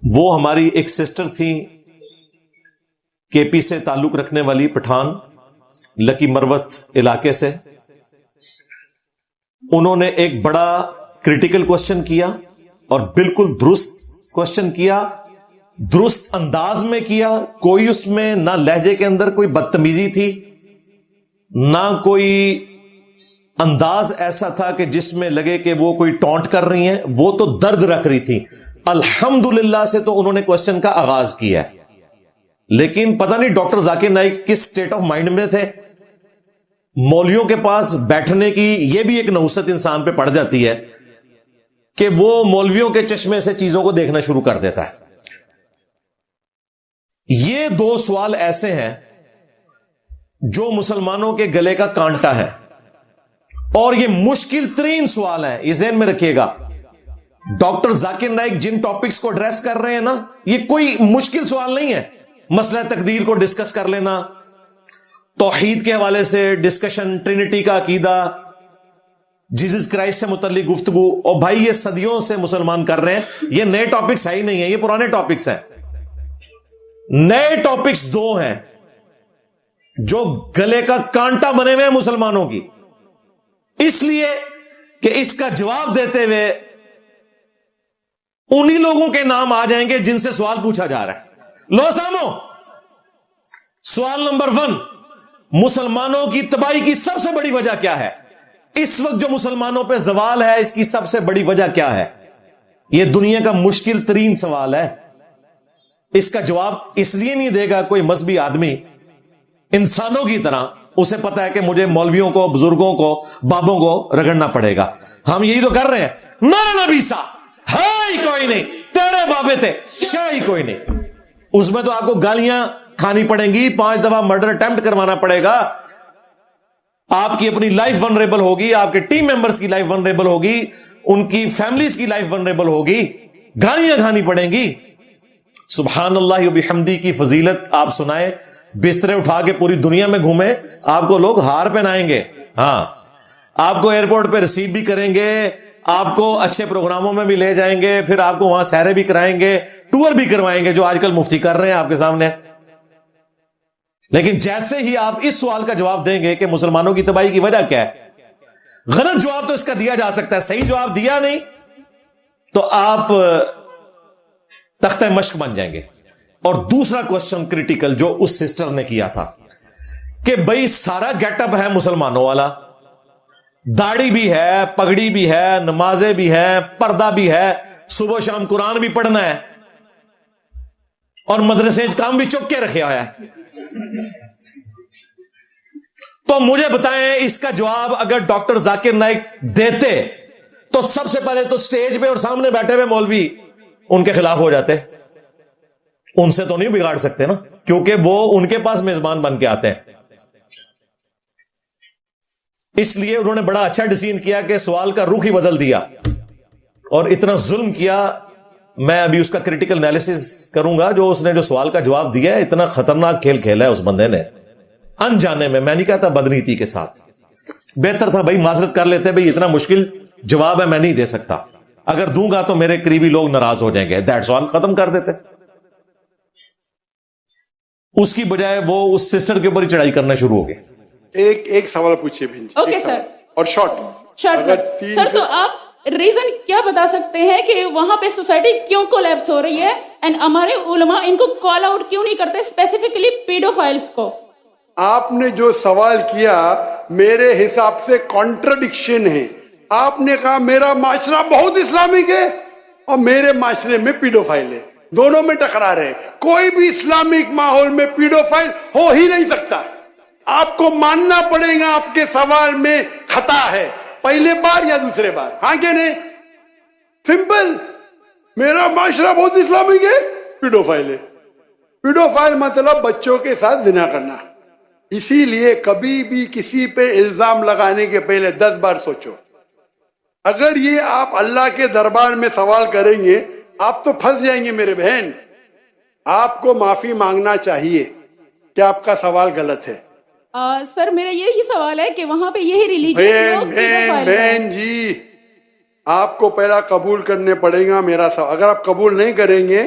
وہ ہماری ایک سسٹر تھی کے پی سے تعلق رکھنے والی، پٹھان لکی مروت علاقے سے. انہوں نے ایک بڑا کریٹیکل کوشچن کیا اور بالکل درست کوشچن کیا، درست انداز میں کیا. کوئی اس میں نہ لہجے کے اندر کوئی بدتمیزی تھی، نہ کوئی انداز ایسا تھا کہ جس میں لگے کہ وہ کوئی ٹونٹ کر رہی ہیں. وہ تو درد رکھ رہی تھی. الحمدللہ سے تو انہوں نے کوشچن کا آغاز کیا ہے، لیکن پتہ نہیں ڈاکٹر ذاکر نائک کس سٹیٹ آف مائنڈ میں تھے. مولویوں کے پاس بیٹھنے کی یہ بھی ایک نحوست انسان پہ پڑ جاتی ہے کہ وہ مولویوں کے چشمے سے چیزوں کو دیکھنا شروع کر دیتا ہے. یہ دو سوال ایسے ہیں جو مسلمانوں کے گلے کا کانٹا ہے، اور یہ مشکل ترین سوال ہے. یہ ذہن میں رکھیے گا، ڈاکٹر ذاکر نائک جن ٹاپکس کو ایڈریس کر رہے ہیں نا، یہ کوئی مشکل سوال نہیں ہے. مسئلہ تقدیر کو ڈسکس کر لینا، توحید کے حوالے سے ڈسکشن، ٹرینٹی کا عقیدہ، جیزس کرائسٹ سے متعلق گفتگو. اور بھائی یہ صدیوں سے مسلمان کر رہے ہیں، یہ نئے ٹاپکس ہے ہی نہیں ہے، یہ پرانے ٹاپکس ہیں. نئے ٹاپکس دو ہیں جو گلے کا کانٹا بنے ہوئے ہیں مسلمانوں کی، اس لیے کہ اس کا جواب دیتے ہوئے انہی لوگوں کے نام آ جائیں گے جن سے سوال پوچھا جا رہا ہے. لو سامو، سوال نمبر 1، مسلمانوں کی تباہی کی سب سے بڑی وجہ کیا ہے؟ اس وقت جو مسلمانوں پہ زوال ہے، اس کی سب سے بڑی وجہ کیا ہے؟ یہ دنیا کا مشکل ترین سوال ہے. اس کا جواب اس لیے نہیں دے گا کوئی مذہبی آدمی انسانوں کی طرح. اسے پتا ہے کہ مجھے مولویوں کو، بزرگوں کو، بابوں کو رگڑنا پڑے گا. ہم یہی تو کر رہے ہیں. نہ بیسا ہے ہی کوئی نہیں، تیرے بابے تھے شاہ ہی کوئی نہیں. اس میں تو آپ کو گالیاں کھانی پڑیں گی، 5 دفعہ مرڈر اٹیمپٹ کروانا پڑے گا، آپ کی اپنی لائف ونریبل ہوگی، آپ کے ٹیم ممبرز کی لائف ونریبل ہوگی، ان کی فیملیز کی لائف ونریبل ہوگی، گالیاں کھانی پڑیں گی. سبحان اللہ و بحمدی کی فضیلت آپ سنائیں، بسترے اٹھا کے پوری دنیا میں گھومیں، آپ کو لوگ ہار پہنائیں گے. ہاں، آپ کو ایئرپورٹ پہ ریسیو بھی کریں گے، آپ کو اچھے پروگراموں میں بھی لے جائیں گے، پھر آپ کو وہاں سیرے بھی کرائیں گے، ٹور بھی کروائیں گے، جو آج کل مفتی کر رہے ہیں آپ کے سامنے. لیکن جیسے ہی آپ اس سوال کا جواب دیں گے کہ مسلمانوں کی تباہی کی وجہ کیا ہے، غلط جواب تو اس کا دیا جا سکتا ہے، صحیح جواب دیا نہیں تو آپ تختہ مشق بن جائیں گے. اور دوسرا کوشچن کریٹیکل جو اس سسٹر نے کیا تھا کہ بھئی سارا گیٹ اپ ہے مسلمانوں والا، داڑھی بھی ہے، پگڑی بھی ہے، نمازیں بھی ہیں، پردہ بھی ہے، صبح شام قرآن بھی پڑھنا ہے، اور مدرسے کام بھی چک کے رکھے ہوا ہے. تو مجھے بتائیں اس کا جواب اگر ڈاکٹر ذاکر نائک دیتے تو سب سے پہلے تو سٹیج پہ اور سامنے بیٹھے ہوئے مولوی ان کے خلاف ہو جاتے. ان سے تو نہیں بگاڑ سکتے نا، کیونکہ وہ ان کے پاس میزبان بن کے آتے ہیں. اس لیے انہوں نے بڑا اچھا ڈیسیژن کیا کہ سوال کا رخ ہی بدل دیا اور اتنا ظلم کیا. میں ابھی اس کا کریٹیکل انالیسس کروں گا. جو اس نے جو سوال کا جواب دیا ہے، اتنا خطرناک کھیل کھیلا ہے اس بندے نے انجانے میں نہیں کہتا بدنیتی کے ساتھ. بہتر تھا بھائی معذرت کر لیتے، بھائی اتنا مشکل جواب ہے میں نہیں دے سکتا، اگر دوں گا تو میرے قریبی لوگ ناراض ہو جائیں گے، دیٹس آل، ختم کر دیتے. اس کی بجائے وہ اس سسٹر کے اوپر ہی چڑھائی کرنا شروع ہو گئے. ایک سوال پوچھیے بہن جی. Okay sir. اور شارٹ سر، تو آپ ریزن کیا بتا سکتے ہیں کہ وہاں پہ سوسائٹی کیوں کولیپس ہو رہی ہے، اینڈ ہمارے علماء ان کو کال آؤٹ کیوں نہیں کرتے، اسپیسیفکلی پیڈوفائلز کو؟ آپ نے جو سوال کیا میرے حساب سے کانٹرڈکشن ہے. آپ نے کہا میرا معاشرہ بہت اسلامک ہے اور میرے معاشرے میں پیڈوفائل ہے، دونوں میں ٹکرا رہے. کوئی بھی اسلامک ماحول میں پیڈوفائل ہو ہی نہیں سکتا. آپ کو ماننا پڑے گا آپ کے سوال میں خطا ہے، پہلے بار یا دوسرے بار. ہاں کہ نہیں؟ سمپل. میرا معاشرہ بہت اسلامک ہے، پیڈوفائل ہے. پیڈوفائل مطلب بچوں کے ساتھ زنا کرنا. اسی لیے کبھی بھی کسی پہ الزام لگانے کے پہلے 10 بار سوچو. اگر یہ آپ اللہ کے دربار میں سوال کریں گے آپ تو پھنس جائیں گے میرے بہن. آپ کو معافی مانگنا چاہیے کہ آپ کا سوال غلط ہے. سر میرا یہی سوال ہے کہ وہاں پہ یہی ریلیجن بہن جی، آپ کو پہلا قبول کرنے پڑے گا میرا سوال. اگر آپ قبول نہیں کریں گے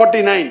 49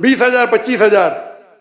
20,000 25,000,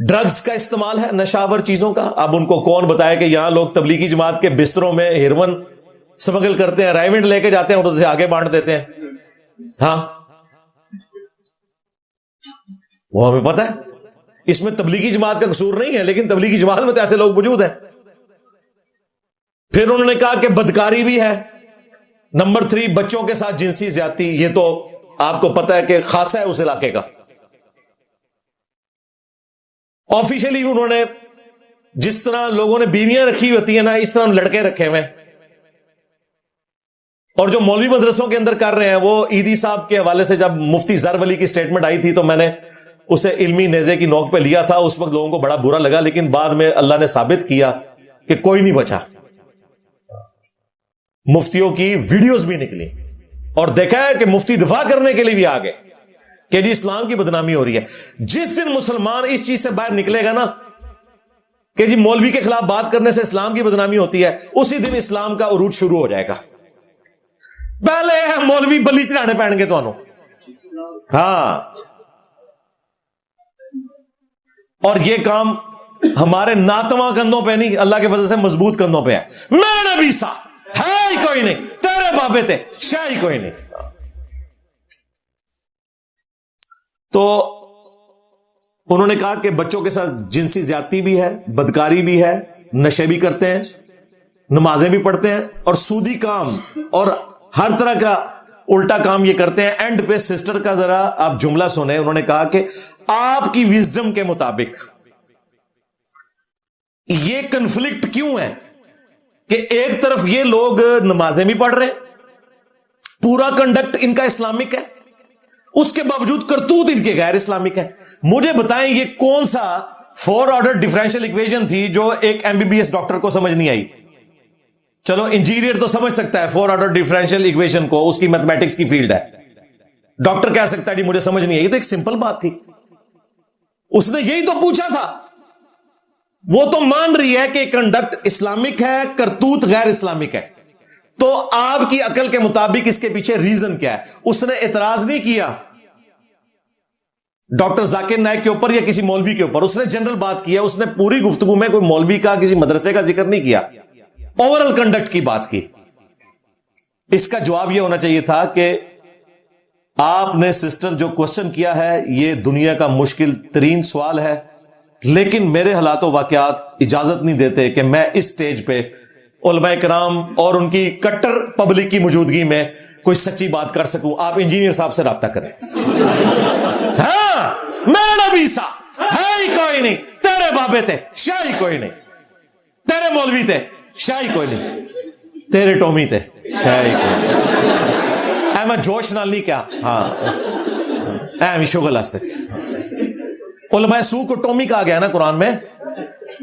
ڈرگز کا استعمال ہے، نشاور چیزوں کا. اب ان کو کون بتایا کہ یہاں لوگ تبلیغی جماعت کے بستروں میں ہیروئن سمگل کرتے ہیں، رائمنڈ لے کے جاتے ہیں اور اسے آگے بانٹ دیتے ہیں. ہاں وہ ہمیں پتہ ہے. اس میں تبلیغی جماعت کا قصور نہیں ہے، لیکن تبلیغی جماعت میں تو ایسے لوگ موجود ہیں. پھر انہوں نے کہا کہ بدکاری بھی ہے. نمبر 3 بچوں کے ساتھ جنسی زیادتی. یہ تو آپ کو پتہ ہے کہ خاصا ہے اس علاقے کا. آفیشلی انہوں نے جس طرح لوگوں نے بیویاں رکھی ہوتی ہیں نا، اس طرح لڑکے رکھے ہوئے. اور جو مولوی مدرسوں کے اندر کر رہے ہیں، وہ عیدی صاحب کے حوالے سے جب مفتی زر ولی کی سٹیٹمنٹ آئی تھی تو میں نے اسے علمی نیزے کی نوک پہ لیا تھا. اس وقت لوگوں کو بڑا برا لگا، لیکن بعد میں اللہ نے ثابت کیا کہ کوئی نہیں بچا. مفتیوں کی ویڈیوز بھی نکلی اور دیکھا ہے کہ مفتی دفاع کرنے کے لیے بھی آگے کہ جی اسلام کی بدنامی ہو رہی ہے. جس دن مسلمان اس چیز سے باہر نکلے گا نا کہ جی مولوی کے خلاف بات کرنے سے اسلام کی بدنامی ہوتی ہے، اسی دن اسلام کا عروج شروع ہو جائے گا. پہلے مولوی بلی چڑھانے پہن گے تو انہوں. ہاں، اور یہ کام ہمارے ناتواں کندھوں پہ نہیں، اللہ کے فضل سے مضبوط کندھوں پہ ہے. میرا نبی سا ہے ہی کوئی نہیں، تیرے بابے تھے شاہ ہی کوئی نہیں. تو انہوں نے کہا کہ بچوں کے ساتھ جنسی زیادتی بھی ہے، بدکاری بھی ہے، نشے بھی کرتے ہیں، نمازیں بھی پڑھتے ہیں، اور سودی کام اور ہر طرح کا الٹا کام یہ کرتے ہیں. اینڈ پہ سسٹر کا ذرا آپ جملہ سنیں. انہوں نے کہا کہ آپ کی وزڈم کے مطابق یہ کنفلکٹ کیوں ہے کہ ایک طرف یہ لوگ نمازیں بھی پڑھ رہے ہیں، پورا کنڈکٹ ان کا اسلامک ہے، اس کے باوجود کرتوت ان کے غیر اسلامک ہے. مجھے بتائیں یہ کون سا 4 آرڈر ڈفرینشیل ایکویشن تھی جو ایک MBBS ڈاکٹر کو سمجھ نہیں آئی؟ چلو انجینئر تو سمجھ سکتا ہے 4 آرڈر ڈفرینشیل ایکویشن کو، اس کی میتھمیٹکس کی فیلڈ ہے. ڈاکٹر کہہ سکتا ہے جی مجھے سمجھ نہیں آئی. تو ایک سمپل بات تھی، اس نے یہی تو پوچھا تھا. وہ تو مان رہی ہے کہ کنڈکٹ اسلامک ہے، کرتوت غیر اسلامک ہے. تو آپ کی عقل کے مطابق اس کے پیچھے ریزن کیا ہے؟ اس نے اعتراض نہیں کیا ڈاکٹر ذاکر نائک کے اوپر یا کسی مولوی کے اوپر. اس نے جنرل بات کیا. اس نے پوری گفتگو میں کوئی مولوی کا، کسی مدرسے کا ذکر نہیں کیا، اوورال کنڈکٹ کی بات کی. اس کا جواب یہ ہونا چاہیے تھا کہ آپ نے سسٹر جو کوشچن کیا ہے یہ دنیا کا مشکل ترین سوال ہے، لیکن میرے حالات و واقعات اجازت نہیں دیتے کہ میں اس سٹیج پہ علماء کرام اور ان کی کٹر پبلک کی موجودگی میں کوئی سچی بات کر سکوں. آپ انجینئر صاحب سے رابطہ کریں. ہاں، میرا نبی سا ہے ہی کوئی نہیں، تیرے بابے تھے شاہ ہی کوئی نہیں، تیرے مولوی تھے شاہ ہی کوئی نہیں، تیرے ٹومی تھے شاہ ہی کوئی نہیں. میں جوش نال نہیں کیا. ہاں شغل آستے علماء سو کو ٹومی کہا گیا نا قرآن میں.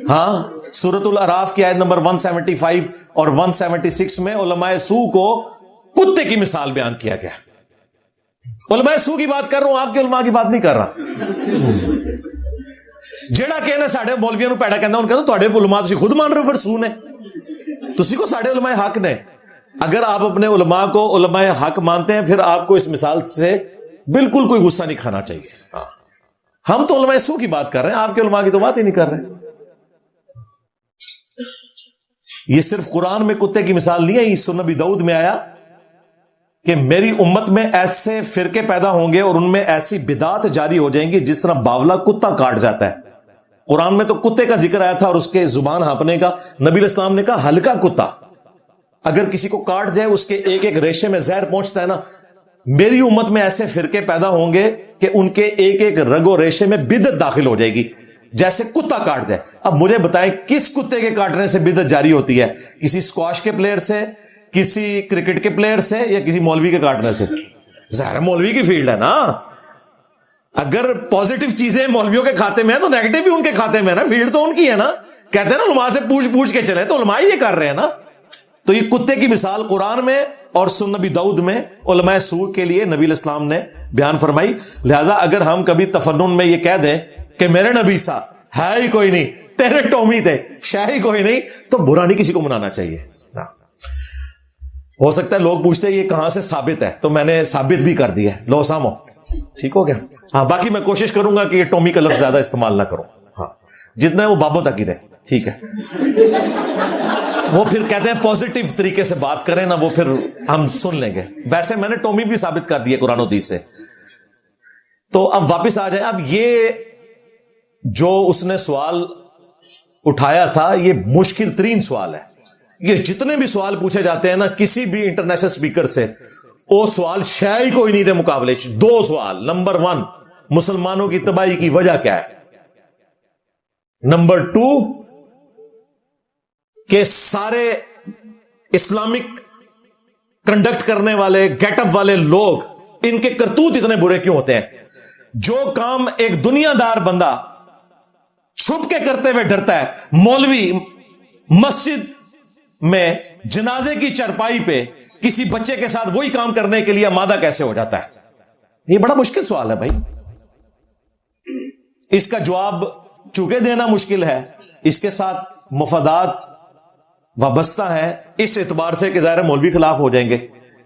ہاں، سورۃ الاعراف کی آیت نمبر 175 اور 176 میں علماء سو کو کتے کی مثال بیان کیا گیا. علماء سو کی بات کر رہا ہوں، آپ کے علماء کی بات نہیں کر رہا. جیڑا کہنا ساڑھے مولویوں پیڑا کہنا ان کہتا تھوڑے علماء تسی خود مان رہے ہو، پھر سو نے تسی کو ساڑھے علماء حق نے. اگر آپ اپنے علماء کو علماء حق مانتے ہیں پھر آپ کو اس مثال سے بالکل کوئی غصہ نہیں کھانا چاہیے. ہم تو علماء سو کی بات کر رہے ہیں، آپ کے علماء کی تو بات ہی نہیں کر رہے. یہ صرف قرآن میں کتے کی مثال نہیں ہے. یہ سنن نبی داؤد میں آیا کہ میری امت میں ایسے فرقے پیدا ہوں گے اور ان میں ایسی بدعات جاری ہو جائیں گی جس طرح باولا کتا کاٹ جاتا ہے. قرآن میں تو کتے کا ذکر آیا تھا اور اس کے زبان ہانپنے کا. نبی علیہ السلام نے کہا ہلکا کتا اگر کسی کو کاٹ جائے اس کے ایک ایک ریشے میں زہر پہنچتا ہے نا. میری امت میں ایسے فرقے پیدا ہوں گے کہ ان کے ایک ایک رگ و ریشے میں بدعت داخل ہو جائے گی جیسے کتا کاٹ جائے. اب مجھے بتائیں کس کتے کے کاٹنے سے بدعت جاری ہوتی ہے؟ کسی اسکواش کے پلیئر سے، کسی کرکٹ کے پلیئر سے، یا کسی مولوی کے کاٹنے سے؟ ظاہر مولوی کی فیلڈ ہے نا. اگر پازیٹیو چیزیں مولویوں کے کھاتے میں ہیں تو نیگیٹو بھی ان کے کھاتے میں ہے نا. فیلڈ تو ان کی ہے نا. کہتے ہیں نا علماء سے پوچھ کے چلے، تو علماء یہ کر رہے ہیں نا. تو یہ کتے کی مثال قرآن میں اور سنن نبی داؤد میں علماء سو کے لیے نبی علیہ السلام نے بیان فرمائی. لہذا اگر ہم کبھی تفنن میں یہ کہہ دیں کہ میرے نبی سا ہے ہی کوئی نہیں، تیرے ٹومی تھے شاہ ہی کوئی نہیں، تو برا نہیں کسی کو منانا چاہیے. ہو سکتا ہے لوگ پوچھتے ہیں یہ کہاں سے ثابت ہے، تو میں نے ثابت بھی کر دیا ہے. لو سامو ٹھیک ہو گیا. ہاں باقی میں کوشش کروں گا کہ یہ ٹومی کا لفظ زیادہ استعمال نہ کروں. ہاں جتنا ہے وہ بابوں تک ہی رہے, ٹھیک ہے. وہ پھر کہتے ہیں پازیٹیو طریقے سے بات کریں نا, وہ پھر ہم سن لیں گے. ویسے میں نے ٹومی بھی ثابت کر دی ہے قرآن و حدیث سے. تو اب واپس آ جائیں. اب یہ جو اس نے سوال اٹھایا تھا یہ مشکل ترین سوال ہے. یہ جتنے بھی سوال پوچھے جاتے ہیں نا کسی بھی انٹرنیشنل اسپیکر سے, وہ سوال شاید کوئی نہیں دے مقابلے. 2 سوال. نمبر 1, مسلمانوں کی تباہی کی وجہ کیا ہے. نمبر 2, کہ سارے اسلامک کنڈکٹ کرنے والے گیٹ اپ والے لوگ, ان کے کرتوت اتنے برے کیوں ہوتے ہیں. جو کام ایک دنیا دار بندہ چھپ کے کرتے ہوئے ڈرتا ہے, مولوی مسجد میں جنازے کی چرپائی پہ کسی بچے کے ساتھ وہی کام کرنے کے لیے آمادہ کیسے ہو جاتا ہے. یہ بڑا مشکل سوال ہے بھائی. اس کا جواب چونکہ دینا مشکل ہے, اس کے ساتھ مفادات وابستہ ہیں اس اعتبار سے کہ ظاہر مولوی خلاف ہو جائیں گے.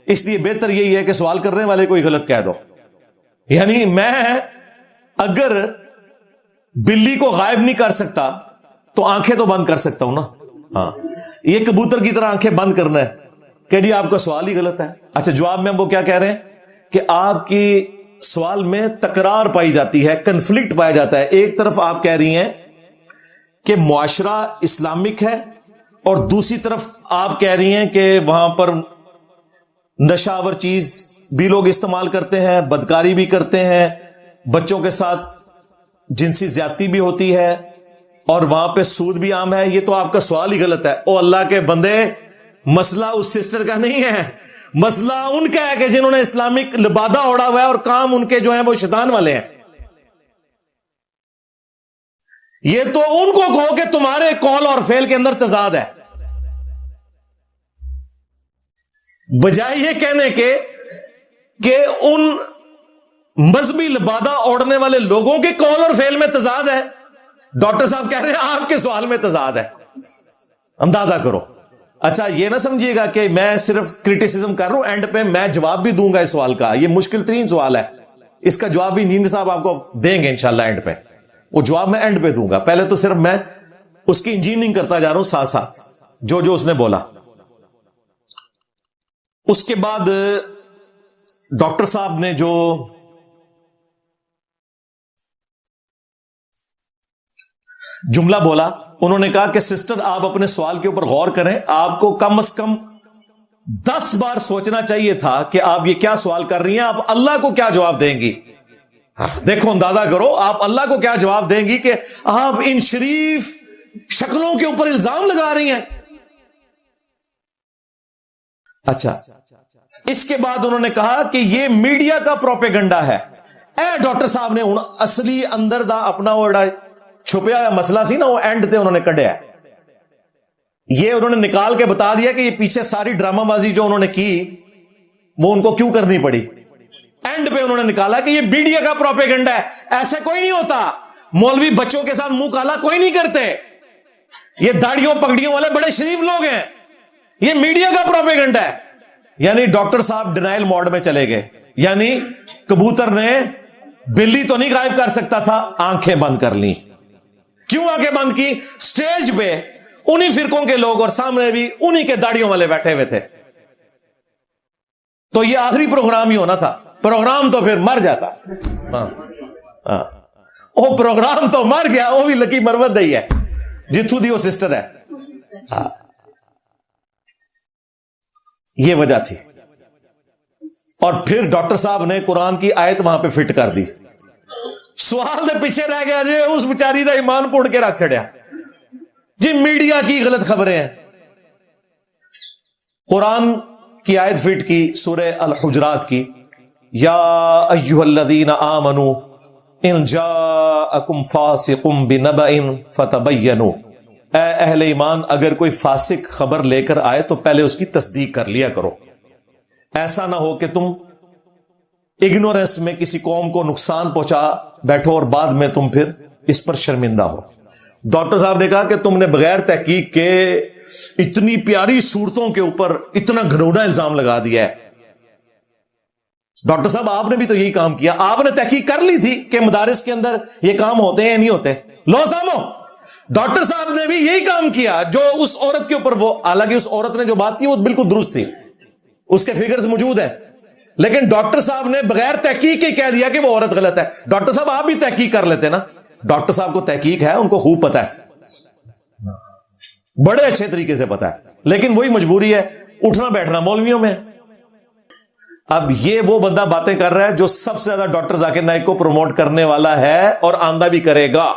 اس لیے بہتر یہی ہے کہ سوال کرنے والے کوئی غلط کہہ دو. یعنی میں اگر بلی کو غائب نہیں کر سکتا تو آنکھیں تو بند کر سکتا ہوں نا. ہاں, یہ کبوتر کی طرح آنکھیں بند کرنا ہے کہ جی آپ کا سوال ہی غلط ہے. اچھا, جواب میں وہ کیا کہہ رہے ہیں کہ آپ کی سوال میں تکرار پائی جاتی ہے, کنفلکٹ پایا جاتا ہے. ایک طرف آپ کہہ رہی ہیں کہ معاشرہ اسلامک ہے, اور دوسری طرف آپ کہہ رہی ہیں کہ وہاں پر نشاور چیز بھی لوگ استعمال کرتے ہیں, بدکاری بھی کرتے ہیں, بچوں کے ساتھ جنسی زیادتی بھی ہوتی ہے, اور وہاں پہ سود بھی عام ہے. یہ تو آپ کا سوال ہی غلط ہے. او اللہ کے بندے, مسئلہ اس سسٹر کا نہیں ہے, مسئلہ ان کا ہے کہ جنہوں نے اسلامک لبادہ اوڑا ہوا ہے اور کام ان کے جو ہیں وہ شیطان والے ہیں. یہ تو ان کو کہو کہ تمہارے قول اور فعل کے اندر تضاد ہے, بجائے یہ کہنے کے کہ ان مذہبی لبادہ اوڑھنے والے لوگوں کے قول اور فعل میں تضاد ہے. ڈاکٹر صاحب کہہ رہے ہیں آپ کے سوال میں تضاد ہے. اندازہ کرو. اچھا, یہ نہ سمجھیے گا کہ میں صرف کرٹیسزم کر رہا ہوں, اینڈ پہ میں جواب بھی دوں گا اس سوال کا. یہ مشکل ترین سوال ہے, اس کا جواب بھی نیند صاحب آپ کو دیں گے انشاءاللہ اینڈ پہ. وہ جواب میں اینڈ پہ دوں گا. پہلے تو صرف میں اس کی انجینئرنگ کرتا جا رہا ہوں ساتھ ساتھ جو اس نے بولا. اس کے بعد ڈاکٹر صاحب نے جو جملہ بولا, انہوں نے کہا کہ سسٹر آپ اپنے سوال کے اوپر غور کریں, آپ کو کم از کم 10 بار سوچنا چاہیے تھا کہ آپ یہ کیا سوال کر رہی ہیں, آپ اللہ کو کیا جواب دیں گی. دیکھو اندازہ کرو, آپ اللہ کو کیا جواب دیں گی کہ آپ ان شریف شکلوں کے اوپر الزام لگا رہی ہیں. اچھا, اس کے بعد انہوں نے کہا کہ یہ میڈیا کا پروپیگنڈا ہے. اے ڈاکٹر صاحب نے اصلی اندر دا اپنا وہ چھپیا ہوا مسئلہ سی نا, وہ اینڈ تے انہوں نے کڈیا. یہ انہوں نے نکال کے بتا دیا کہ یہ پیچھے ساری ڈرامہ بازی جو انہوں نے کی وہ ان کو کیوں کرنی پڑی. اینڈ پہ انہوں نے نکالا کہ یہ میڈیا کا پروپیگنڈا ہے, ایسے کوئی نہیں ہوتا. مولوی بچوں کے ساتھ منہ کالا کوئی نہیں کرتے, یہ داڑیوں پگڑیوں والے بڑے شریف لوگ ہیں, یہ میڈیا کا پروپیگنڈا ہے. یعنی ڈاکٹر صاحب ڈینائل موڈ میں چلے گئے. یعنی کبوتر نے بلی تو نہیں غائب کر سکتا تھا, آنکھیں بند کر لی. کیوں آنکھیں بند کی؟ سٹیج پہ انہی فرقوں کے لوگ اور سامنے بھی انہی کے داڑیوں والے بیٹھے ہوئے تھے. تو یہ آخری پروگرام ہی ہونا تھا. پروگرام تو پھر مر جاتا. وہ پروگرام تو مر گیا, وہ بھی لکی مروت دئی ہے جتھو دی وہ سسٹر ہے. یہ وجہ تھی. اور پھر ڈاکٹر صاحب نے قرآن کی آیت وہاں پہ فٹ کر دی. سوال دے پیچھے رہ گیا جی, اس بیچاری دا ایمان پوڑ کے رکھ چھڑیا جی, میڈیا کی غلط خبریں ہیں. قرآن کی آیت فٹ کی سورہ الحجرات کی, یا ایھا الذین آمنوا ان جاءکم فاسق بنبأ فتبینوا, اے اہل ایمان اگر کوئی فاسق خبر لے کر آئے تو پہلے اس کی تصدیق کر لیا کرو. ایسا نہ ہو کہ تم اگنورنس میں کسی قوم کو نقصان پہنچا بیٹھو اور بعد میں تم پھر اس پر شرمندہ ہو. ڈاکٹر صاحب نے کہا کہ تم نے بغیر تحقیق کے اتنی پیاری صورتوں کے اوپر اتنا گھنونا الزام لگا دیا ہے. ڈاکٹر صاحب آپ نے بھی تو یہی کام کیا, آپ نے تحقیق کر لی تھی کہ مدارس کے اندر یہ کام ہوتے ہیں یا نہیں ہوتے. لو سامو ڈاکٹر صاحب نے بھی یہی کام کیا جو اس عورت کے اوپر، وہ حالانکہ اس عورت نے جو بات کی وہ بالکل درست تھی، اس کے فگرز موجود ہیں، لیکن ڈاکٹر صاحب نے بغیر تحقیق کے کہہ دیا کہ وہ عورت غلط ہے. ڈاکٹر صاحب آپ بھی تحقیق کر لیتے نا، ڈاکٹر صاحب کو تحقیق ہے، ان کو خوب پتا ہے، بڑے اچھے طریقے سے پتا ہے، لیکن وہی مجبوری ہے اٹھنا بیٹھنا مولویوں میں. اب یہ وہ بندہ باتیں کر رہا ہے جو سب سے زیادہ ڈاکٹر ذاکر نائک کو پروموٹ کرنے والا ہے اور آندہ بھی کرے گا،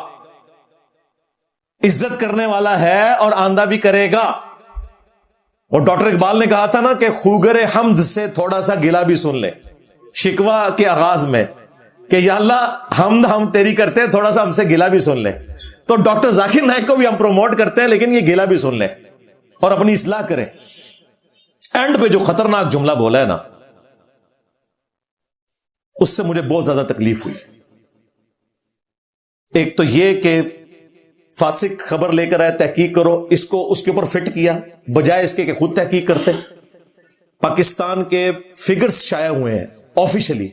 عزت کرنے والا ہے اور آندہ بھی کرے گا. اور ڈاکٹر اقبال نے کہا تھا نا کہ خوگر حمد سے تھوڑا سا گلا بھی سن لے، شکوہ کے آغاز میں، کہ یا اللہ حمد ہم تیری کرتے ہیں، تھوڑا سا ہم سے گلا بھی سن لے. تو ڈاکٹر ذاکر نائک کو بھی ہم پروموٹ کرتے ہیں، لیکن یہ گلا بھی سن لیں اور اپنی اصلاح کریں. اینڈ پہ جو خطرناک جملہ بولا ہے نا، اس سے مجھے بہت زیادہ تکلیف ہوئی. ایک تو یہ کہ فاسق خبر لے کر آئے تحقیق کرو، اس کو اس کے اوپر فٹ کیا بجائے اس کے کہ خود تحقیق کرتے. پاکستان کے فگرز شائع ہوئے ہیں آفیشلی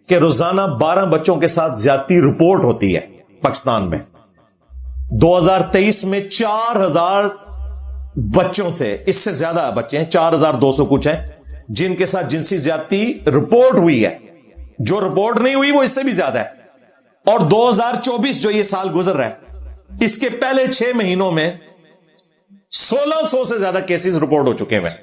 کہ روزانہ 12 بچوں کے ساتھ زیادتی رپورٹ ہوتی ہے پاکستان میں. 2023 میں 4000 بچوں سے، اس سے زیادہ بچے ہیں، 4200 کچھ ہیں جن کے ساتھ جنسی زیادتی رپورٹ ہوئی ہے. جو رپورٹ نہیں ہوئی وہ اس سے بھی زیادہ ہے. اور 2024 جو یہ سال گزر رہا ہے، اس کے پہلے 6 مہینوں میں 1600 سے زیادہ کیسز رپورٹ ہو چکے ہیں.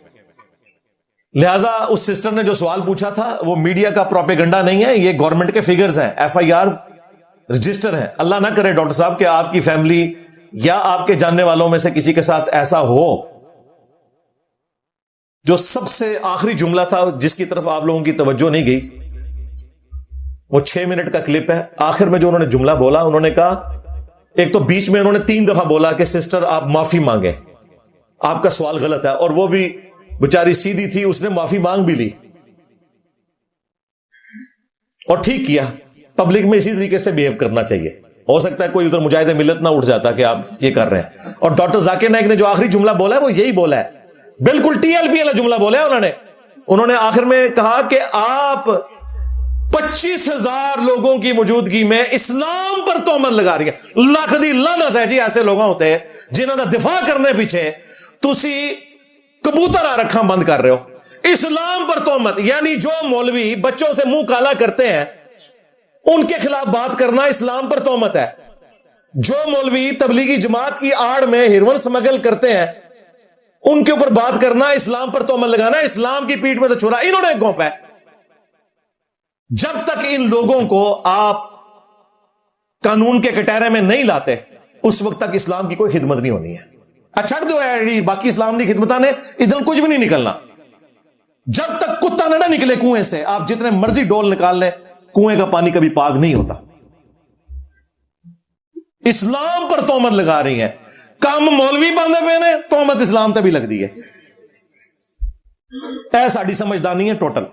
لہذا اس سسٹر نے جو سوال پوچھا تھا وہ میڈیا کا پروپیگنڈا نہیں ہے، یہ گورنمنٹ کے فگرز ہیں، FIR رجسٹر ہیں. اللہ نہ کرے ڈاکٹر صاحب کہ آپ کی فیملی یا آپ کے جاننے والوں میں سے کسی کے ساتھ ایسا ہو. جو سب سے آخری جملہ تھا جس کی طرف آپ لوگوں کی توجہ نہیں گئی، وہ 6 منٹ کا کلپ ہے. آخر میں جو انہوں نے جملہ بولا، انہوں نے کہا، ایک تو بیچ میں انہوں نے 3 دفعہ بولا کہ سسٹر آپ معافی مانگیں، آپ کا سوال غلط ہے، اور وہ بھی بیچاری سیدھی تھی، اس نے معافی مانگ بھی لی اور ٹھیک کیا. پبلک میں اسی طریقے سے بیہیو کرنا چاہیے. ہو سکتا ہے کوئی ادھر مجاہد ملت نہ اٹھ جاتا کہ آپ یہ کر رہے ہیں. اور ڈاکٹر ذاکر نائک نے جو آخری جملہ بولا ہے وہ یہی بولا ہے، بالکل TLP والا جملہ بولا ہے. انہوں نے آخر میں کہا کہ آپ 25,000 لوگوں کی موجودگی میں اسلام پر تہمت لگا رہی ہے. لاکھ دی لعنت ہے جی ایسے لوگوں ہوتے ہیں جنہوں کا دفاع کرنے پیچھے تسی کبوتر آ رکھا بند کر رہے ہو. اسلام پر تہمت، یعنی جو مولوی بچوں سے منہ کالا کرتے ہیں ان کے خلاف بات کرنا اسلام پر تہمت ہے. جو مولوی تبلیغی جماعت کی آڑ میں ہیروئن سمگل کرتے ہیں ان کے اوپر بات کرنا اسلام پر تہمت لگانا. اسلام کی پیٹھ میں تو چھڑا انہوں نے گھونپا ہے. جب تک ان لوگوں کو آپ قانون کے کٹہرے میں نہیں لاتے اس وقت تک اسلام کی کوئی خدمت نہیں ہونی ہے. اچھا دو باقی اسلام کی خدمتاں نے ادھر کچھ بھی نہیں نکلنا. جب تک کتا نہ نکلے کنویں سے، آپ جتنے مرضی ڈول نکال لیں، کنویں کا پانی کبھی پاک نہیں ہوتا. اسلام پر تہمت لگا رہی ہیں، کام مولوی باندھے پہ نے، تہمت اسلام تے بھی لگ دی ہے. اے ساڑی سمجھدانی ہے ٹوٹل.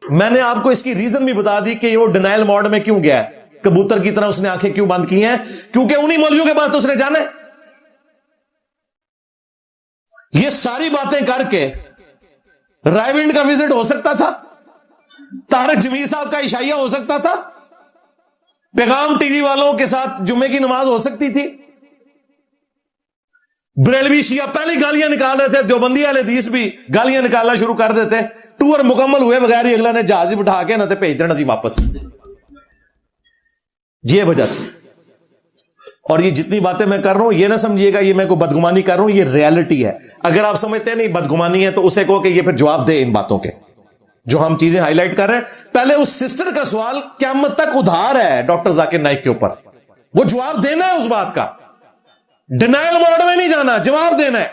میں نے آپ کو اس کی ریزن بھی بتا دی کہ وہ ڈینائل موڈ میں کیوں گیا ہے، کبوتر کی طرح اس نے آنکھیں کیوں بند کی ہیں، کیونکہ انہی مولویوں کے بعد تو اس نے جانا ہے. یہ ساری باتیں کر کے رائیونڈ کا وزٹ ہو سکتا تھا، طارق جمیل صاحب کا عشائیہ ہو سکتا تھا، پیغام ٹی وی والوں کے ساتھ جمعے کی نماز ہو سکتی تھی. بریلوی شیعہ پہلے گالیاں نکال رہے تھے، دیوبندی اہل حدیث بھی گالیاں نکالنا شروع کر دیتے. ٹور مکمل ہوئے بغیر ہی اگلا نے جہاز بٹھا کے نہ تے بھیج دینا سی واپس. یہ وجہ تھی. اور یہ جتنی باتیں میں کر رہا ہوں یہ نہ سمجھیے گا یہ میں کوئی بدگمانی کر رہا ہوں، یہ ریالٹی ہے. اگر آپ سمجھتے ہیں نہیں بدگمانی ہے تو اسے کہو کہ یہ پھر جواب دے ان باتوں کے جو ہم چیزیں ہائی لائٹ کر رہے ہیں. پہلے اس سسٹر کا سوال قیامت تک ادھار ہے ڈاکٹر ذاکر نائک کے اوپر، وہ جواب دینا ہے اس بات کا. ڈینائل موڈ میں نہیں جانا، جواب دینا ہے.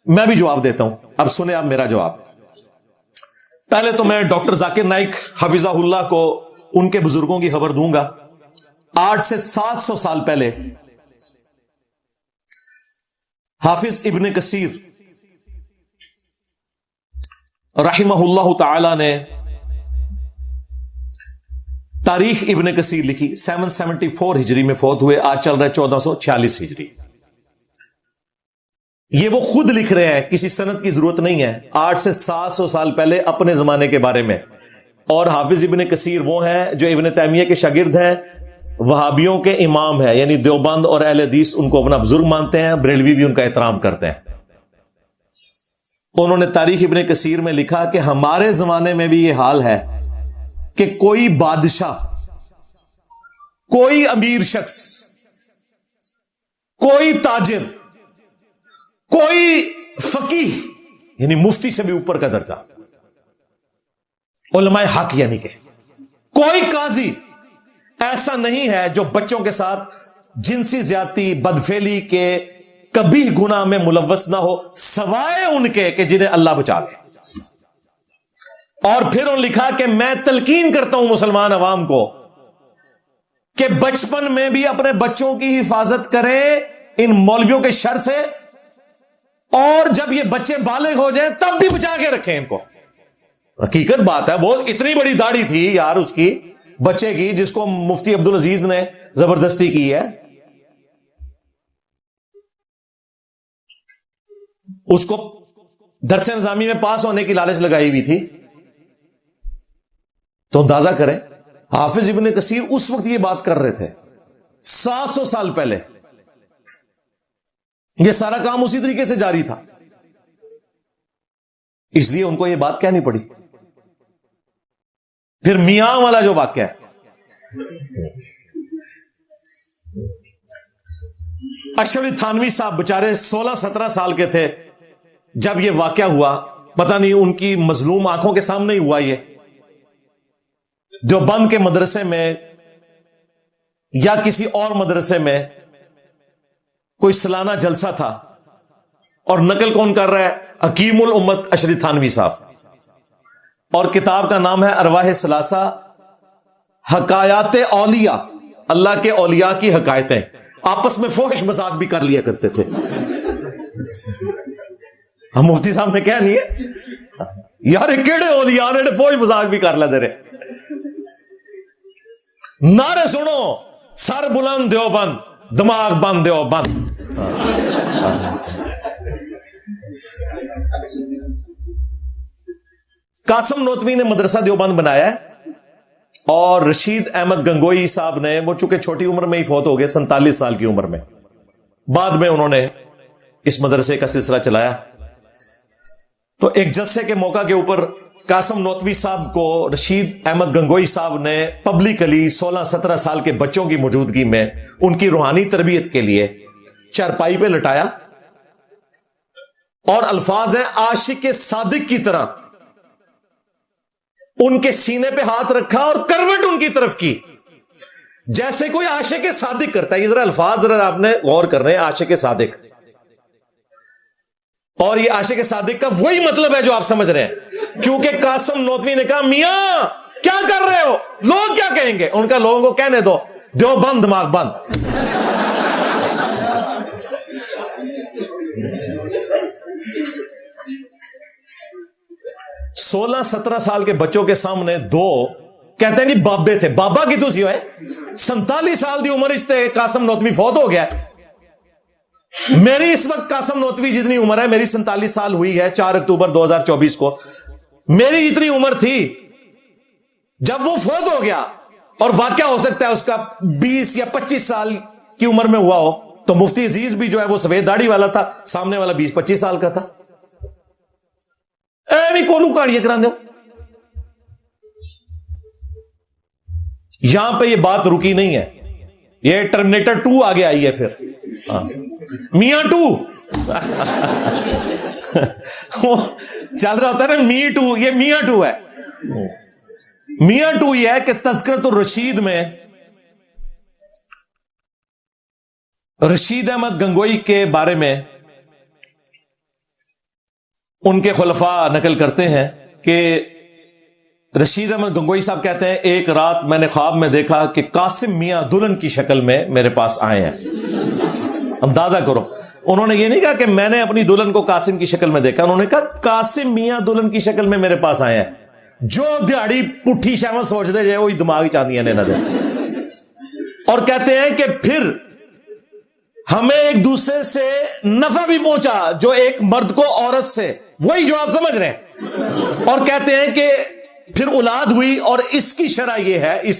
میں بھی جواب دیتا ہوں. اب سنیں آپ میرا جواب. پہلے تو میں ڈاکٹر ذاکر نائک حفظہ اللہ کو ان کے بزرگوں کی خبر دوں گا. 800 سے 700 سال پہلے حافظ ابن کثیر رحمہ اللہ تعالی نے تاریخ ابن کثیر لکھی. 774 ہجری میں فوت ہوئے، آج چل رہا ہے 1446 ہجری. یہ وہ خود لکھ رہے ہیں، کسی سند کی ضرورت نہیں ہے. 800 سے 700 سال پہلے اپنے زمانے کے بارے میں. اور حافظ ابن کثیر وہ ہیں جو ابن تیمیہ کے شاگرد ہیں، وہابیوں کے امام ہے، یعنی دیوبند اور اہل حدیث ان کو اپنا بزرگ مانتے ہیں، بریلوی بھی ان کا احترام کرتے ہیں. انہوں نے تاریخ ابن کثیر میں لکھا کہ ہمارے زمانے میں بھی یہ حال ہے کہ کوئی بادشاہ، کوئی امیر شخص، کوئی تاجر، کوئی فقیہ، یعنی مفتی سے بھی اوپر کا درجہ، علماء حق یعنی کہ کوئی قاضی ایسا نہیں ہے جو بچوں کے ساتھ جنسی زیادتی، بدفعلی کے کبھی گناہ میں ملوث نہ ہو، سوائے ان کے کہ جنہیں اللہ بچا لے. اور پھر انہوں نے لکھا کہ میں تلقین کرتا ہوں مسلمان عوام کو کہ بچپن میں بھی اپنے بچوں کی حفاظت کریں ان مولویوں کے شر سے، اور جب یہ بچے بالغ ہو جائیں تب بھی بچا کے رکھیں ان کو. حقیقت بات ہے، وہ اتنی بڑی داڑھی تھی یار اس کی بچے کی، جس کو مفتی عبدالعزیز نے زبردستی کی ہے. اس کو درس نظامی میں پاس ہونے کی لالچ لگائی ہوئی تھی. تو اندازہ کریں حافظ ابن کثیر اس وقت یہ بات کر رہے تھے 700 سال پہلے. یہ سارا کام اسی طریقے سے جاری تھا، اس لیے ان کو یہ بات کہنی پڑی. پھر میاں والا جو واقعہ ہے، اشرف علی تھانوی صاحب بچارے 16-17 سال کے تھے جب یہ واقعہ ہوا. پتہ نہیں ان کی مظلوم آنکھوں کے سامنے ہی ہوا. یہ دیوبند کے مدرسے میں یا کسی اور مدرسے میں کوئی سالانہ جلسہ تھا، اور نقل کون کر رہا ہے؟ حکیم الامت اشرف علی تھانوی صاحب. اور کتاب کا نام ہے ارواح ثلاثہ، حکایات اولیاء، اللہ کے اولیاء کی حکایتیں. آپس میں فحش مذاق بھی کر لیا کرتے تھے. ہم مفتی صاحب نے کہا نہیں ہے یار کیڑے اولیاء نے فحش مذاق بھی کر لے رہے. نعرے سنو، سر بلند دیوبند، دماغ بند دیوبند. قاسم نوتوی نے مدرسہ دیوبند بنایا ہے، اور رشید احمد گنگوئی صاحب نے، وہ چونکہ چھوٹی عمر میں ہی فوت ہو گئے 47 سال کی عمر میں، بعد میں انہوں نے اس مدرسے کا سلسلہ چلایا. تو ایک جلسے کے موقع کے اوپر قاسم نوتوی صاحب کو رشید احمد گنگوئی صاحب نے پبلکلی 16-17 سال کے بچوں کی موجودگی میں ان کی روحانی تربیت کے لیے چارپائی پہ لٹایا، اور الفاظ ہیں عاشق صادق کی طرح ان کے سینے پہ ہاتھ رکھا اور کروٹ ان کی طرف کی، جیسے کوئی عاشق صادق کرتا ہے. یہ ذرا الفاظ ذرا آپ نے غور کرنے ہیں، عاشق صادق. اور یہ عاشق صادق کا وہی مطلب ہے جو آپ سمجھ رہے ہیں، کیونکہ قاسم نوتوی نے کہا میاں کیا کر رہے ہو، لوگ کیا کہیں گے. ان کا لوگوں کو کہنے دو دیوبند دماغ بند. 16-17 سال کے بچوں کے سامنے دو کہتے ہیں کہ بابے تھے. بابا کی تو سی ہوئے 47 سال دی عمر تے قاسم نوتوی فوت ہو گیا. میری اس وقت قاسم نوتوی جتنی عمر ہے، میری 47 سال ہوئی ہے 4 اکتوبر 2024 کو. میری جتنی عمر تھی جب وہ فوت ہو گیا، اور واقعہ ہو سکتا ہے اس کا 20 یا 25 سال کی عمر میں ہوا ہو. تو مفتی عزیز بھی جو ہے وہ سفید داڑھی والا تھا، سامنے والا 20-25 سال کا تھا. کولو کاڑیاں کرا دو. یہاں پہ یہ بات رکی نہیں ہے، یہ ٹرمینیٹر 2 آگے آئی ہے. پھر میاں 2 چل رہا ہوتا ہے نا، می 2، یہ میاں 2 ہے. میاں 2 یہ ہے کہ تذکرۃ الرشید میں رشید احمد گنگوئی کے بارے میں ان کے خلفاء نقل کرتے ہیں کہ رشید احمد گنگوئی صاحب کہتے ہیں ایک رات میں نے خواب میں دیکھا کہ قاسم میاں دلہن کی شکل میں میرے پاس آئے ہیں. اندازہ کرو، انہوں نے یہ نہیں کہا کہ میں نے اپنی دلہن کو قاسم کی شکل میں دیکھا، انہوں نے کہا قاسم میاں دلہن کی شکل میں میرے پاس آئے ہیں. جو دیہڑی پٹھی شاہ سوچ دے جائے وہی دماغ چاندیاں نے نہ دے. اور کہتے ہیں کہ پھر ہمیں ایک دوسرے سے نفع بھی پہنچا جو ایک مرد کو عورت سے، وہی جو آپ سمجھ رہے ہیں. اور کہتے ہیں کہ پھر اولاد ہوئی، اور اس کی شرح یہ ہے، اس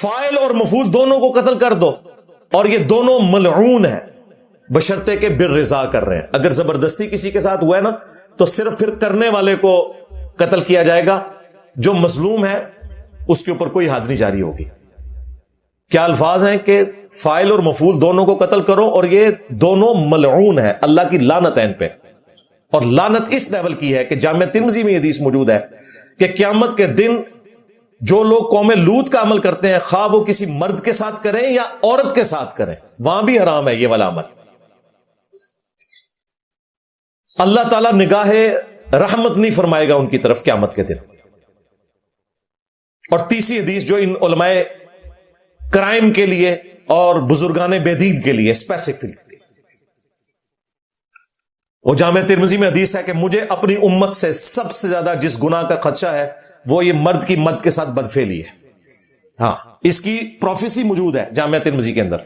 فاعل اور مفعول دونوں کو قتل کر دو، اور یہ دونوں ملعون ہیں بشرطے کہ بالرضا کر رہے ہیں. اگر زبردستی کسی کے ساتھ ہوا ہے نا تو صرف پھر کرنے والے کو قتل کیا جائے گا، جو مظلوم ہے اس کے اوپر کوئی حد نہیں جاری ہوگی. کیا الفاظ ہیں کہ فاعل اور مفعول دونوں کو قتل کرو، اور یہ دونوں ملعون ہے، اللہ کی لعنت ہے ان پہ. اور لعنت اس لیول کی ہے کہ جامع ترمذی میں حدیث موجود ہے کہ قیامت کے دن جو لوگ قوم لوط کا عمل کرتے ہیں، خواہ وہ کسی مرد کے ساتھ کریں یا عورت کے ساتھ کریں، وہاں بھی حرام ہے یہ والا عمل. اللہ تعالیٰ نگاہ رحمت نہیں فرمائے گا ان کی طرف قیامت کے دن. اور تیسری حدیث جو ان علماء کرائم کے لیے اور بزرگان بے دین کے لیے اسپیسیفک، وہ جامع ترمذی میں حدیث ہے کہ مجھے اپنی امت سے سب سے زیادہ جس گناہ کا خدشہ ہے وہ یہ مرد کی مرد کے ساتھ بدفعلی ہے. ہاں، اس کی پروفیسی موجود ہے جامع ترمذی کے اندر.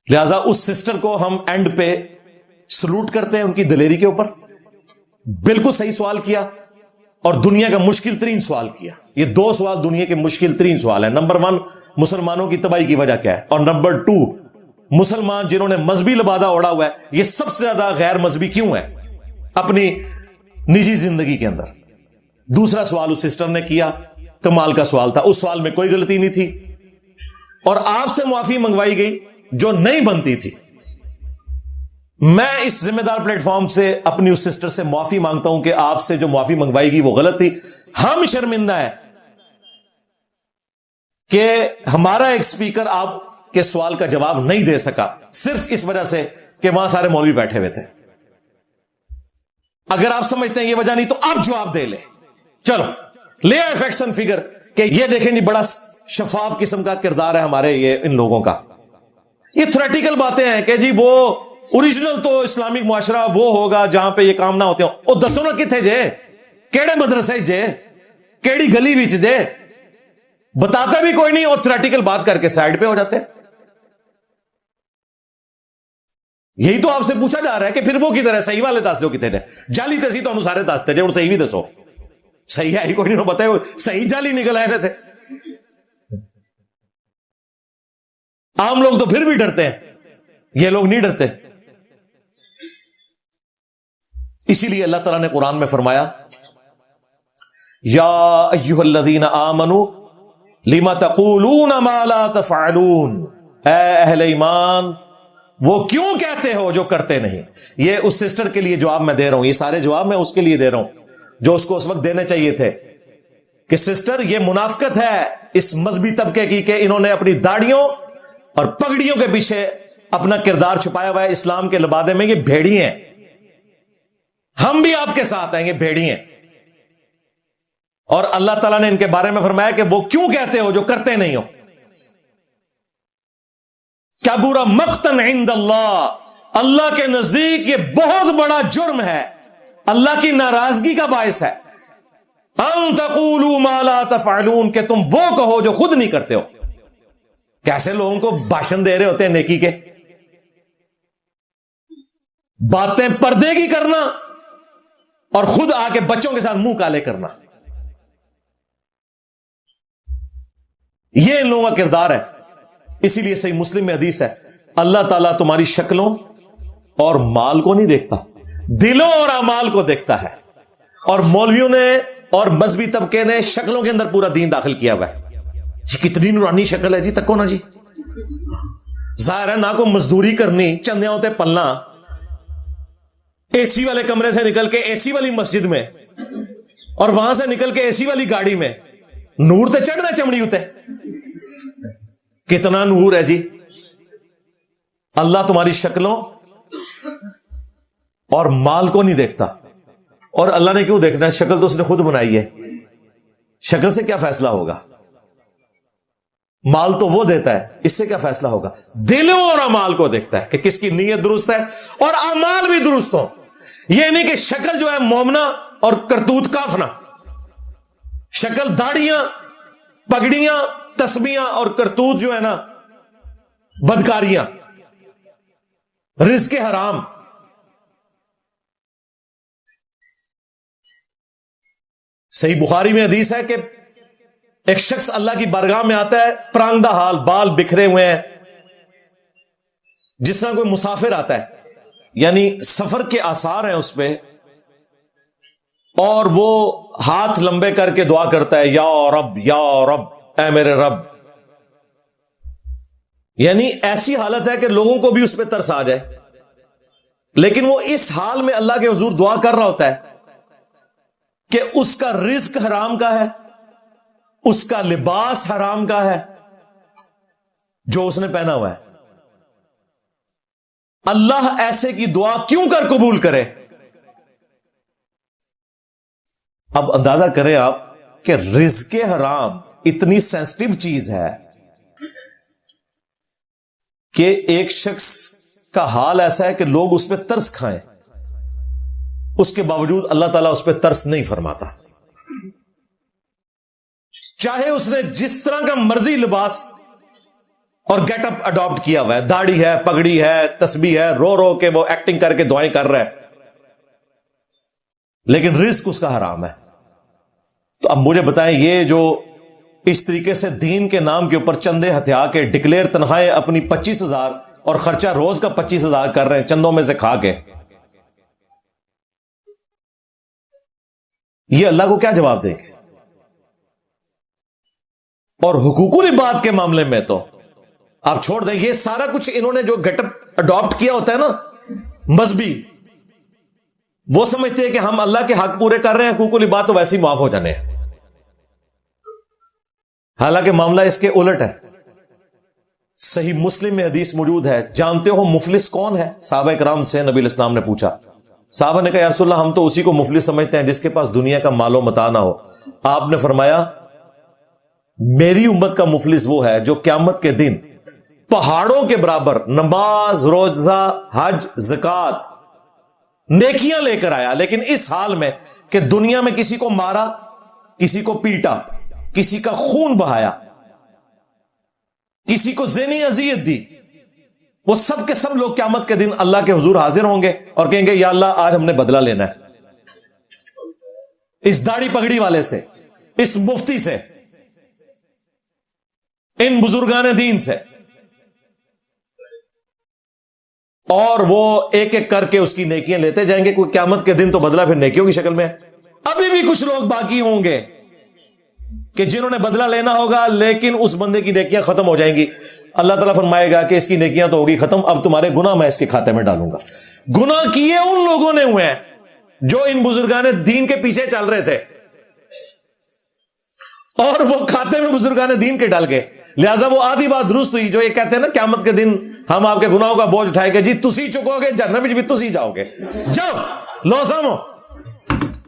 لہذا اس سسٹر کو ہم اینڈ پہ سلوٹ کرتے ہیں ان کی دلیری کے اوپر. بالکل صحیح سوال کیا، اور دنیا کا مشکل ترین سوال کیا. یہ دو سوال دنیا کے مشکل ترین سوال ہیں. نمبر 1 مسلمانوں کی تباہی کی وجہ کیا ہے، اور نمبر 2 مسلمان جنہوں نے مذہبی لبادہ اوڑا ہوا ہے یہ سب سے زیادہ غیر مذہبی کیوں ہے اپنی نجی زندگی کے اندر. دوسرا سوال اس سسٹر نے کیا، کمال کا سوال تھا، اس سوال میں کوئی غلطی نہیں تھی، اور آپ سے معافی منگوائی گئی جو نہیں بنتی تھی. میں اس ذمہ دار پلیٹ فارم سے اپنی اس سسٹر سے معافی مانگتا ہوں کہ آپ سے جو معافی منگوائی گئی وہ غلط تھی. ہم شرمندہ ہیں کہ ہمارا ایک سپیکر آپ کے سوال کا جواب نہیں دے سکا، صرف اس وجہ سے کہ وہاں سارے مولوی بیٹھے ہوئے تھے. اگر آپ سمجھتے ہیں یہ وجہ نہیں تو آپ جواب دے لیں. چلو لے آئے فیکٹس اینڈ فگر کہ یہ دیکھیں جی بڑا شفاف قسم کا کردار ہے ہمارے یہ ان لوگوں کا. یہ تھریٹیکل باتیں ہیں کہ جی وہ اوریجنل تو اسلامک معاشرہ وہ ہوگا جہاں پہ یہ کام نہ ہوتے ہوں. وہ دسو نا کتنے جے، کیڑے مدرسے جے، کیڑی گلی بیچ جے، بتاتا بھی کوئی نہیں اور تھریٹیکل بات کر کے سائڈ پہ ہو جاتے. یہی تو آپ سے پوچھا جا رہا ہے کہ پھر وہ کدھر ہے، صحیح والے دس دو کتنے نے، جعلی تسی تو سارے دستے جے، اور صحیح بھی دسو. صحیح ہے ہی کوئی نہیں بتائے، صحیح جعلی نکل آئے رہے تھے. عام لوگ تو پھر بھی ڈرتے ہیں، یہ لوگ نہیں ڈرتے. اسی لیے اللہ تعالیٰ نے قرآن میں فرمایا یا ایھا الذین آمنوا لما تقولون ما لا تفعلون، اے اہل ایمان وہ کیوں کہتے ہو جو کرتے نہیں. یہ اس سسٹر کے لیے جواب میں دے رہا ہوں، یہ سارے جواب میں اس کے لیے دے رہا ہوں جو اس کو اس وقت دینے چاہیے تھے کہ سسٹر یہ منافقت ہے اس مذہبی طبقے کی کہ انہوں نے اپنی داڑھیوں اور پگڑیوں کے پیچھے اپنا کردار چھپایا ہوا ہے. اسلام کے لبادے میں یہ بھیڑی ہیں، ہم بھی آپ کے ساتھ ہیں، یہ بھیڑی ہیں. اور اللہ تعالیٰ نے ان کے بارے میں فرمایا کہ وہ کیوں کہتے ہو جو کرتے نہیں ہو. کبر مقتا عند اللہ، اللہ کے نزدیک یہ بہت بڑا جرم ہے، اللہ کی ناراضگی کا باعث ہے. ان تقولوا ما لا تفعلون، کہ تم وہ کہو جو خود نہیں کرتے ہو. کیسے لوگوں کو بھاشن دے رہے ہوتے ہیں نیکی کے، باتیں پردے کی کرنا اور خود آ کے بچوں کے ساتھ منہ کالے کرنا. یہ ان لوگوں کا کردار ہے. اسی لیے صحیح مسلم میں حدیث ہے اللہ تعالیٰ تمہاری شکلوں اور مال کو نہیں دیکھتا، دلوں اور اعمال کو دیکھتا ہے. اور مولویوں نے اور مذہبی طبقے نے شکلوں کے اندر پورا دین داخل کیا ہوا ہے. یہ کتنی نورانی شکل ہے جی، تکو نا جی. ظاہر ہے نہ کو مزدوری کرنی، چندے ہوتے پلنا، اے سی والے کمرے سے نکل کے اے سی والی مسجد میں اور وہاں سے نکل کے اے سی والی گاڑی میں، نور تے چڑھنا چمڑی ہوتے. کتنا نور ہے جی. اللہ تمہاری شکلوں اور مال کو نہیں دیکھتا. اور اللہ نے کیوں دیکھنا ہے؟ شکل تو اس نے خود بنائی ہے، شکل سے کیا فیصلہ ہوگا؟ مال تو وہ دیتا ہے، اس سے کیا فیصلہ ہوگا؟ دلوں اور اعمال کو دیکھتا ہے کہ کس کی نیت درست ہے اور اعمال بھی درست ہوں. یہ نہیں کہ شکل جو ہے مومنا اور کرتوت کافنا. شکل داڑیاں، پگڑیاں، تسبیاں اور کرتوت جو ہے نا بدکاریاں، رزق حرام. صحیح بخاری میں حدیث ہے کہ ایک شخص اللہ کی بارگاہ میں آتا ہے پرانگدہ حال، بال بکھرے ہوئے ہیں، جس طرح کوئی مسافر آتا ہے، یعنی سفر کے آثار ہیں اس پہ، اور وہ ہاتھ لمبے کر کے دعا کرتا ہے، یا رب یا رب، اے میرے رب. یعنی ایسی حالت ہے کہ لوگوں کو بھی اس پہ ترس آ جائے، لیکن وہ اس حال میں اللہ کے حضور دعا کر رہا ہوتا ہے کہ اس کا رزق حرام کا ہے، اس کا لباس حرام کا ہے جو اس نے پہنا ہوا ہے. اللہ ایسے کی دعا کیوں کر قبول کرے؟ اب اندازہ کریں آپ کہ رزق حرام اتنی سینسٹیو چیز ہے کہ ایک شخص کا حال ایسا ہے کہ لوگ اس پہ ترس کھائیں، اس کے باوجود اللہ تعالیٰ اس پہ ترس نہیں فرماتا. چاہے اس نے جس طرح کا مرضی لباس اور گیٹ اپ اڈاپٹ کیا ہوا ہے، داڑھی ہے، پگڑی ہے، تسبیح ہے، رو رو کے وہ ایکٹنگ کر کے دعائیں کر رہا ہے، لیکن رزق اس کا حرام ہے. تو اب مجھے بتائیں، یہ جو اس طریقے سے دین کے نام کے اوپر چندے ہتھیا کے ڈکلیئر تنخواہیں اپنی 25,000 اور خرچہ روز کا 25,000 کر رہے ہیں چندوں میں سے کھا کے، یہ اللہ کو کیا جواب دیں گے؟ اور حقوق العباد کے معاملے میں تو آپ چھوڑ دیں، یہ سارا کچھ انہوں نے جو گیٹ اپ اڈاپٹ کیا ہوتا ہے نا مذہبی، وہ سمجھتے ہیں کہ ہم اللہ کے حق پورے کر رہے ہیں، حقوق العباد تو ویسے ہی معاف ہو جانے ہیں. حالانکہ معاملہ اس کے الٹ ہے. صحیح مسلم میں حدیث موجود ہے، جانتے ہو مفلس کون ہے؟ صحابہ کرام سے نبی علیہ السلام نے پوچھا. صحابہ نے کہا یا رسول اللہ ہم تو اسی کو مفلس سمجھتے ہیں جس کے پاس دنیا کا مال و متاع نہ ہو. آپ نے فرمایا میری امت کا مفلس وہ ہے جو قیامت کے دن پہاڑوں کے برابر نماز، روزہ، حج، زکات، نیکیاں لے کر آیا، لیکن اس حال میں کہ دنیا میں کسی کو مارا، کسی کو پیٹا، کسی کا خون بہایا، کسی کو ذہنی اذیت دی. وہ سب کے سب لوگ قیامت کے دن اللہ کے حضور حاضر ہوں گے اور کہیں گے یا اللہ آج ہم نے بدلہ لینا ہے اس داڑھی پگڑی والے سے، اس مفتی سے، ان بزرگان دین سے. اور وہ ایک ایک کر کے اس کی نیکیاں لیتے جائیں گے. کوئی قیامت کے دن تو بدلہ پھر نیکیوں کی شکل میں ہے. ابھی بھی کچھ لوگ باقی ہوں گے کہ جنہوں نے بدلہ لینا ہوگا، لیکن اس بندے کی نیکیاں ختم ہو جائیں گی. اللہ تعالیٰ فرمائے گا کہ اس کی نیکیاں تو ہوگی ختم، اب تمہارے گناہ میں اس کے کھاتے میں ڈالوں گا. گناہ کیے ان لوگوں نے ہوئے ہیں جو ان بزرگان دین کے پیچھے چل رہے تھے، اور وہ کھاتے میں بزرگان دین کے ڈال گئے. لہذا وہ آدھی بات درست ہوئی جو یہ کہتے ہیں نا قیامت کے دن ہم آپ کے گناہوں کا بوجھ اٹھائے گے، جی تسی چکو گے، جہنم بھی تسی جاؤ گے. جاؤ لو سامو،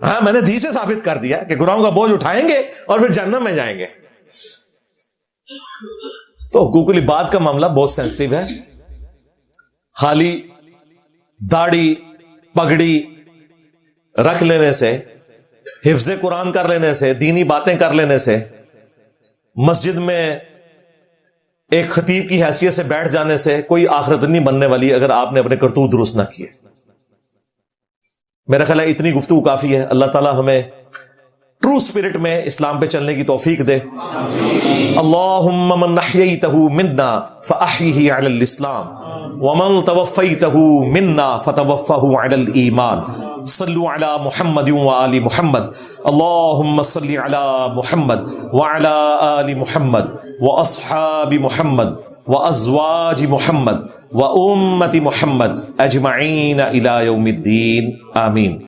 ہاں میں نے دھی سے ثابت کر دیا کہ گناہوں کا بوجھ اٹھائیں گے اور پھر جہنم میں جائیں گے. تو حقوق العباد کا معاملہ بہت سینسٹیو ہے. خالی داڑھی پگڑی رکھ لینے سے، حفظ قرآن کر لینے سے، دینی باتیں کر لینے سے، مسجد میں ایک خطیب کی حیثیت سے بیٹھ جانے سے کوئی آخرت نہیں بننے والی اگر آپ نے اپنے کرتوت درست نہ کیے. میرا خیال ہے اتنی گفتگو کافی ہے. اللہ تعالی ہمیں ٹرو اسپرٹ میں اسلام پہ چلنے کی توفیق دے. اللہم من احییتہ منا فاحیہ علی الاسلام ومن توفیتہ منا فتوفہ علی الایمان. صلو علی محمد وآل محمد. اللہم صلی علی محمد وعلی آل محمد واصحاب محمد وازواج محمد وامت محمد اجمعین الی یوم الدین. آمین.